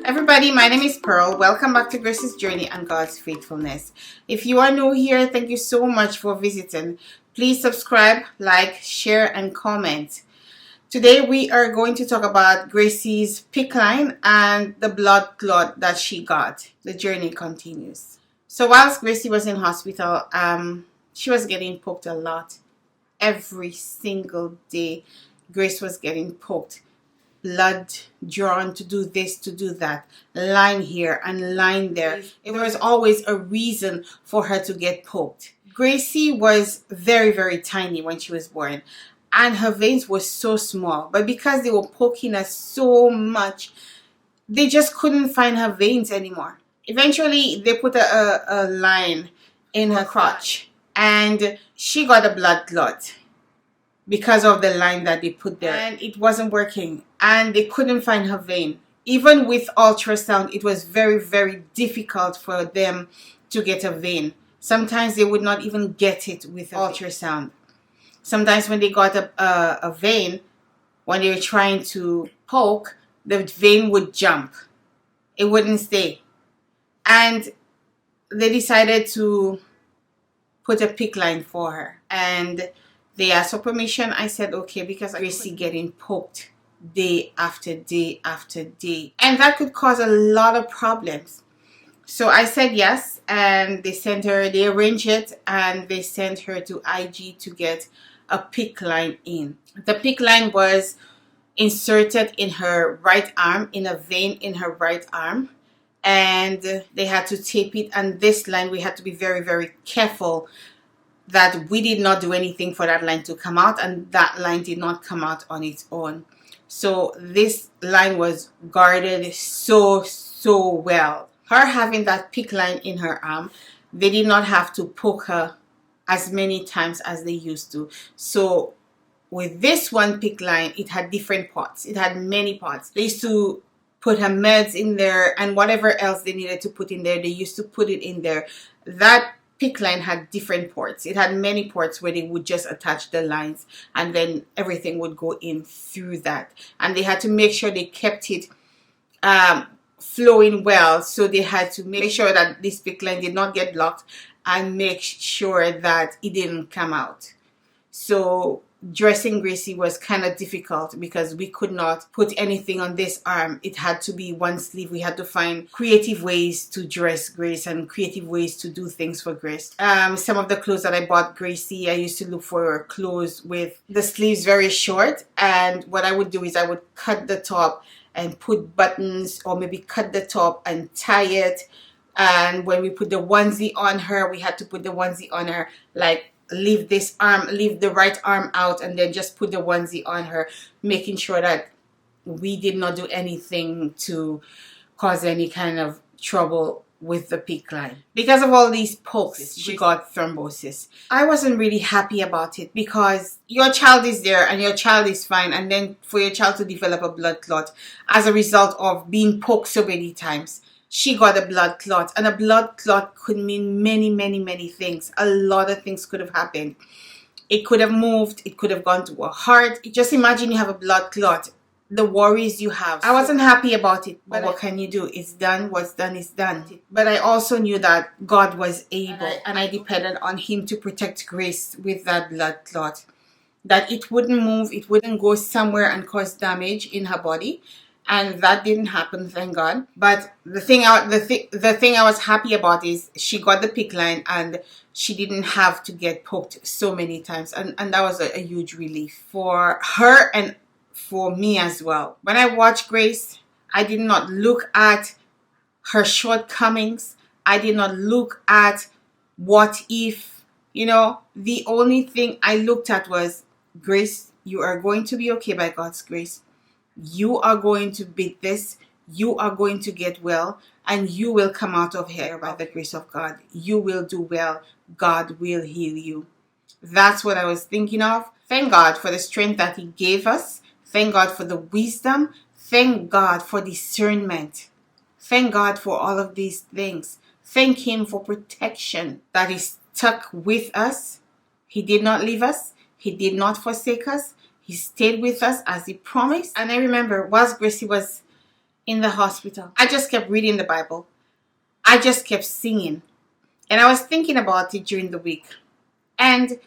Everybody, my name is Pearl. Welcome back to Grace's Journey and God's Faithfulness. If you are new here, thank you so much for visiting. Please subscribe, like, share, and comment. Today we are going to talk about Gracie's PICC line and the blood clot that she got. The journey continues. So whilst Gracie was in hospital, she was getting poked a lot. Every single day, Grace was getting poked. Blood drawn to do this, to do that, line here and line there. There was always a reason for her to get poked. Gracie was very, very tiny when she was born, and her veins were so small. But because they were poking her so much, they just couldn't find her veins anymore. Eventually, they put a line in her crotch, and she got a blood clot because of the line that they put there, and it wasn't working, and they couldn't find her vein. Even with ultrasound, it was very, very difficult for them to get a vein. Sometimes they would not even get it with ultrasound. Sometimes when they got a vein, when they were trying to poke, the vein would jump. It wouldn't stay. And they decided to put a PICC line for her, and they asked for permission. I said okay, because Gracie getting poked day after day after day, and that could cause a lot of problems. So I said yes, and they arranged it, and they sent her to IG to get a PICC line in. The PICC line was inserted in her right arm, in a vein in her right arm, and they had to tape it. And this line, we had to be very, very careful that we did not do anything for that line to come out, and that line did not come out on its own. So this line was guarded so well. Her having that PICC line in her arm, they did not have to poke her as many times as they used to. So with this one PICC line, it had different parts. It had many parts. They used to put her meds in there, and whatever else they needed to put in there, they used to put it in there. That PICC line had different ports. It had many ports where they would just attach the lines, and then everything would go in through that. And they had to make sure they kept it flowing well. So they had to make sure that this PICC line did not get blocked, and make sure that it didn't come out. So dressing Gracie was kind of difficult because we could not put anything on this arm. It had to be one sleeve. We had to find creative ways to dress Grace and creative ways to do things for Grace. Some of the clothes that I bought Gracie, I used to look for clothes with the sleeves very short, and what I would do is I would cut the top and put buttons, or maybe cut the top and tie it. And when we put the onesie on her, we had to put the onesie on her like leave the right arm out, and then just put the onesie on her, making sure that we did not do anything to cause any kind of trouble with the PICC line. Because of all these pokes, she got thrombosis. I wasn't really happy about it, because your child is there and your child is fine, and then for your child to develop a blood clot as a result of being poked so many times. She got a blood clot, and a blood clot could mean many things. A lot of things could have happened. It could have moved. It could have gone to a heart. Just imagine you have a blood clot. The worries you have. I wasn't happy about it, but what can you do? It's done. What's done is done. But I also knew that God was able, and I depended on Him to protect Grace with that blood clot. That it wouldn't move. It wouldn't go somewhere and cause damage in her body. And that didn't happen, thank God. But the thing I was happy about is she got the PICC line, and she didn't have to get poked so many times. And that was a huge relief for her and for me as well. When I watched Grace, I did not look at her shortcomings. I did not look at what if, the only thing I looked at was, Grace, you are going to be okay by God's grace. You are going to beat this. You are going to get well, and you will come out of here by the grace of God. You will do well. God will heal you. That's what I was thinking of. Thank God for the strength that He gave us. Thank God for the wisdom. Thank God for discernment. Thank God for all of these things. Thank Him for protection that is stuck with us. He did not leave us. He did not forsake us. He stayed with us as He promised. And I remember whilst Gracie was in the hospital. I just kept reading the Bible. I just kept singing. And I was thinking about it during the week. And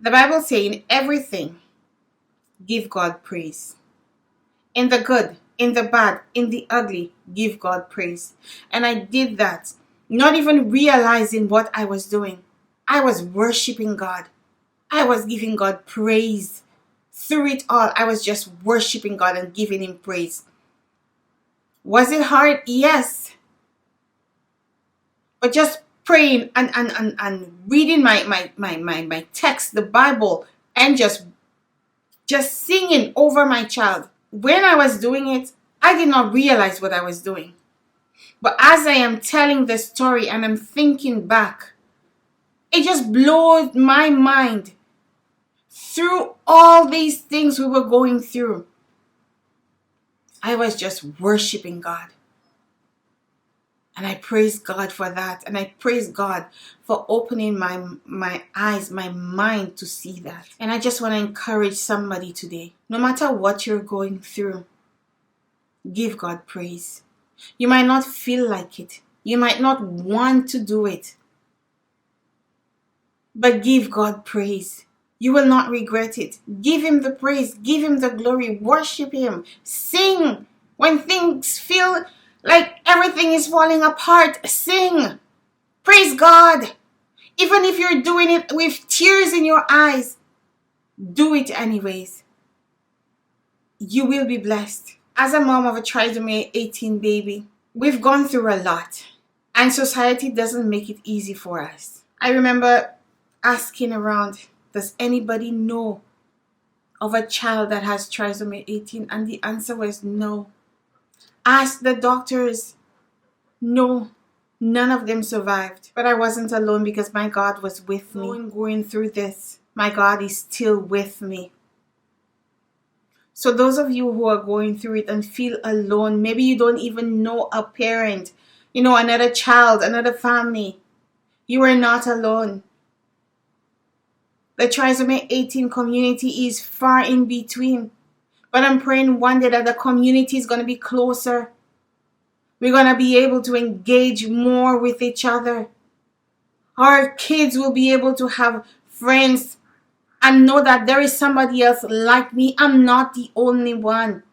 the Bible saying everything, give God praise. In the good, in the bad, in the ugly, give God praise. And I did that, not even realizing what I was doing. I was worshiping God. I was giving God praise. Through it all, I was just worshiping God and giving Him praise. Was it hard? Yes. But just praying and reading my text, the Bible, and just singing over my child. When I was doing it, I did not realize what I was doing. But as I am telling the story and I'm thinking back, it just blows my mind. Through all these things we were going through, I was just worshiping God. And I praise God for that. And I praise God for opening my eyes, my mind to see that. And I just want to encourage somebody today. No matter what you're going through, give God praise. You might not feel like it. You might not want to do it. But give God praise. You will not regret it. Give Him the praise. Give Him the glory. Worship Him. Sing. When things feel like everything is falling apart, sing. Praise God. Even if you're doing it with tears in your eyes, do it anyways. You will be blessed. As a mom of a trisomy 18 baby, we've gone through a lot. And society doesn't make it easy for us. I remember asking around, does anybody know of a child that has trisomy 18? And the answer was no. Ask the doctors. No, none of them survived. But I wasn't alone because my God was with me. Going through this, my God is still with me. So those of you who are going through it and feel alone, maybe you don't even know a parent, another child, another family, you are not alone. The trisomy 18 community is far in between. But I'm praying one day that the community is going to be closer. We're going to be able to engage more with each other. Our kids will be able to have friends and know that there is somebody else like me. I'm not the only one.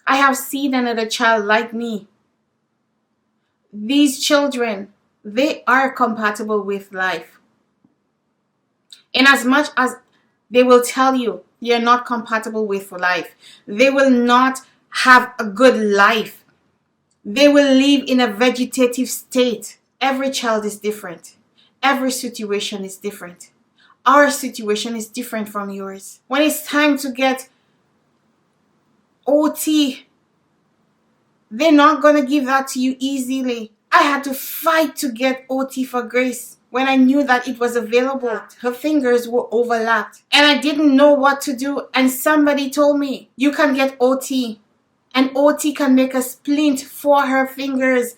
I have seen another child like me. These children, they are compatible with life. In as much as they will tell you you're not compatible with life, they will not have a good life. They will live in a vegetative state. Every child is different. Every situation is different. Our situation is different from yours. When it's time to get OT, they're not going to give that to you easily. I had to fight to get OT for Grace when I knew that it was available. Her fingers were overlapped and I didn't know what to do. And somebody told me, you can get OT. And OT can make a splint for her fingers.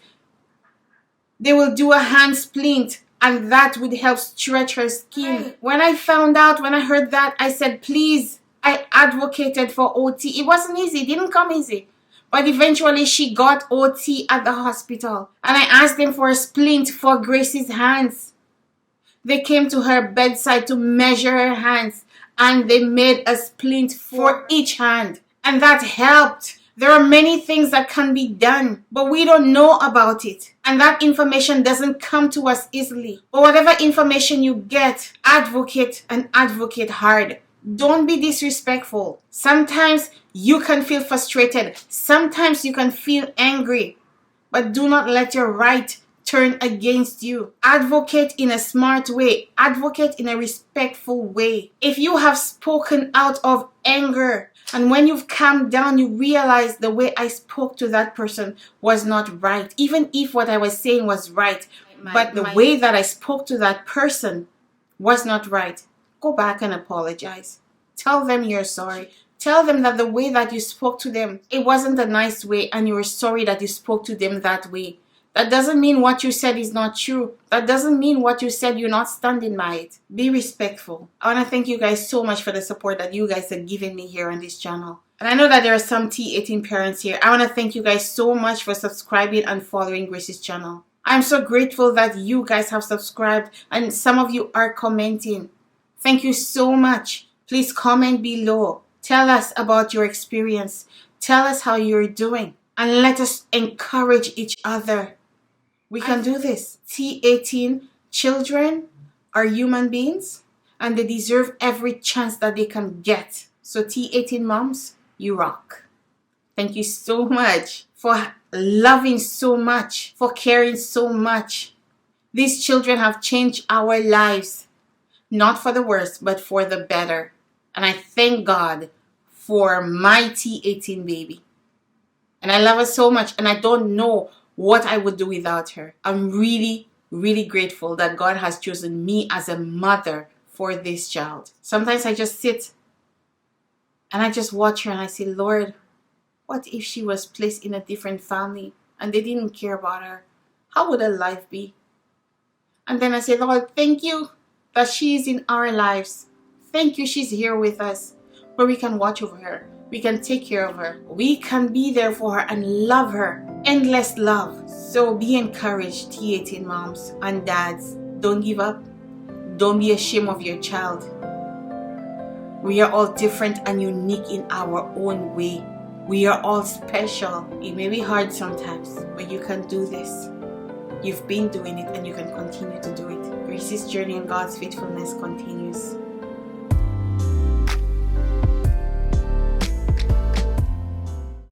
They will do a hand splint and that would help stretch her skin. When I heard that, I said, please, I advocated for OT. It wasn't easy. It didn't come easy. But eventually she got OT at the hospital. And I asked them for a splint for Grace's hands. They came to her bedside to measure her hands. And they made a splint for each hand. And that helped. There are many things that can be done, but we don't know about it. And that information doesn't come to us easily. But whatever information you get, advocate and advocate hard. Don't be disrespectful. Sometimes you can feel frustrated. Sometimes you can feel angry. But do not let your right turn against you. Advocate in a smart way. Advocate in a respectful way. If you have spoken out of anger, and when you've calmed down, you realize the way I spoke to that person was not right. Even if what I was saying was right. But the way that I spoke to that person was not right. Go back and apologize. Tell them you're sorry. Tell them that the way that you spoke to them, it wasn't a nice way and you're sorry that you spoke to them that way. That doesn't mean what you said is not true. That doesn't mean what you said you're not standing by it. Be respectful. I want to thank you guys so much for the support that you guys are giving me here on this channel. And I know that there are some T18 parents here. I want to thank you guys so much for subscribing and following Grace's channel. I'm so grateful that you guys have subscribed and some of you are commenting. Thank you so much. Please comment below. Tell us about your experience. Tell us how you're doing. And let us encourage each other. We can do this. T18 children are human beings and they deserve every chance that they can get. So T18 moms, you rock. Thank you so much for loving so much, for caring so much. These children have changed our lives, not for the worse, but for the better. And I thank God for my T18 baby. And I love her so much and I don't know what I would do without her. I'm really, really grateful that God has chosen me as a mother for this child. Sometimes I just sit and I just watch her and I say, Lord, what if she was placed in a different family and they didn't care about her? How would her life be? And then I say, Lord, thank you that she is in our lives. Thank you she's here with us where we can watch over her. We can take care of her. We can be there for her and love her. Endless love. So be encouraged, T18 moms and dads. Don't give up. Don't be ashamed of your child. We are all different and unique in our own way. We are all special. It may be hard sometimes, but you can do this. You've been doing it and you can continue to do it. Grace's journey and God's faithfulness continues.